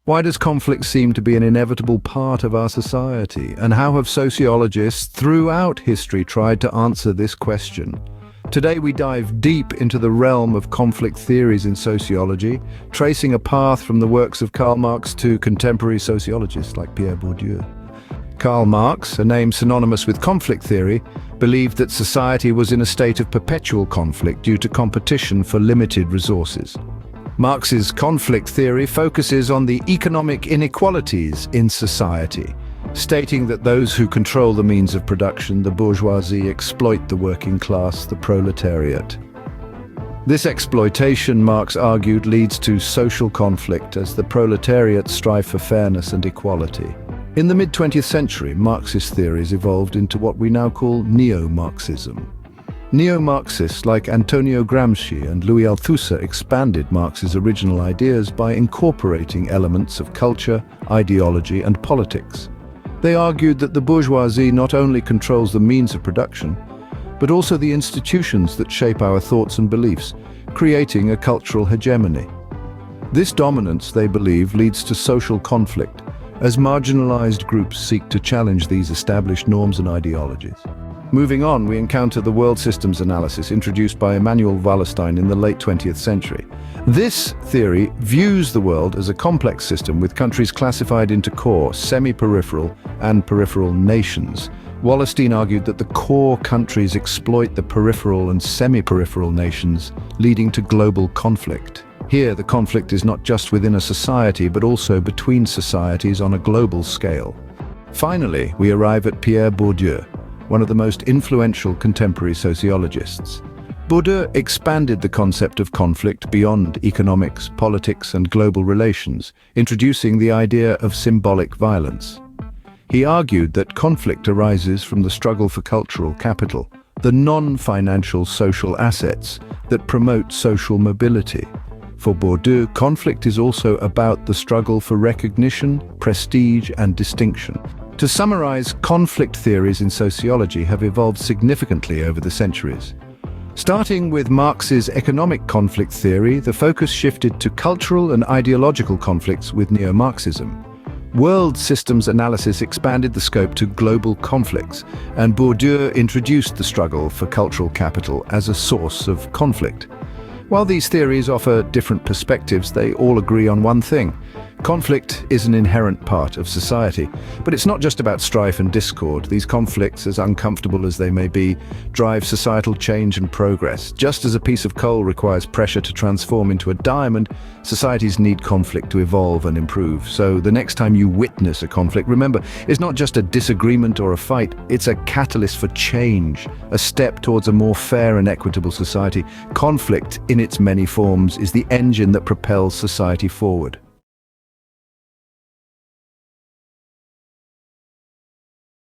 Why does conflict seem to be an inevitable part of our society? And how have sociologists throughout history tried to answer this question? Today we dive deep into the realm of conflict theories in sociology, tracing a path from the works of Karl Marx to contemporary sociologists like Pierre Bourdieu. Karl Marx, a name synonymous with conflict theory, believed that society was in a state of perpetual conflict due to competition for limited resources. Marx's conflict theory focuses on the economic inequalities in society, stating that those who control the means of production, the bourgeoisie, exploit the working class, the proletariat. This exploitation, Marx argued, leads to social conflict as the proletariat strive for fairness and equality. In the mid-20th century, Marxist theories evolved into what we now call neo-Marxism. Neo-Marxists like Antonio Gramsci and Louis Althusser expanded Marx's original ideas by incorporating elements of culture, ideology, and politics. They argued that the bourgeoisie not only controls the means of production, but also the institutions that shape our thoughts and beliefs, creating a cultural hegemony. This dominance, they believe, leads to social conflict, as marginalized groups seek to challenge these established norms and ideologies. Moving on, we encounter the world systems analysis introduced by Immanuel Wallerstein in the late 20th century. This theory views the world as a complex system with countries classified into core, semi-peripheral, and peripheral nations. Wallerstein argued that the core countries exploit the peripheral and semi-peripheral nations, leading to global conflict. Here, the conflict is not just within a society, but also between societies on a global scale. Finally, we arrive at Pierre Bourdieu, one of the most influential contemporary sociologists. Bourdieu expanded the concept of conflict beyond economics, politics, and global relations, introducing the idea of symbolic violence. He argued that conflict arises from the struggle for cultural capital, the non-financial social assets that promote social mobility. For Bourdieu, conflict is also about the struggle for recognition, prestige, and distinction. To summarize, conflict theories in sociology have evolved significantly over the centuries. Starting with Marx's economic conflict theory, the focus shifted to cultural and ideological conflicts with neo-Marxism. World systems analysis expanded the scope to global conflicts, and Bourdieu introduced the struggle for cultural capital as a source of conflict. While these theories offer different perspectives, they all agree on one thing. Conflict is an inherent part of society, but it's not just about strife and discord. These conflicts, as uncomfortable as they may be, drive societal change and progress. Just as a piece of coal requires pressure to transform into a diamond, societies need conflict to evolve and improve. So the next time you witness a conflict, remember, it's not just a disagreement or a fight, it's a catalyst for change, a step towards a more fair and equitable society. Conflict, in its many forms, is the engine that propels society forward.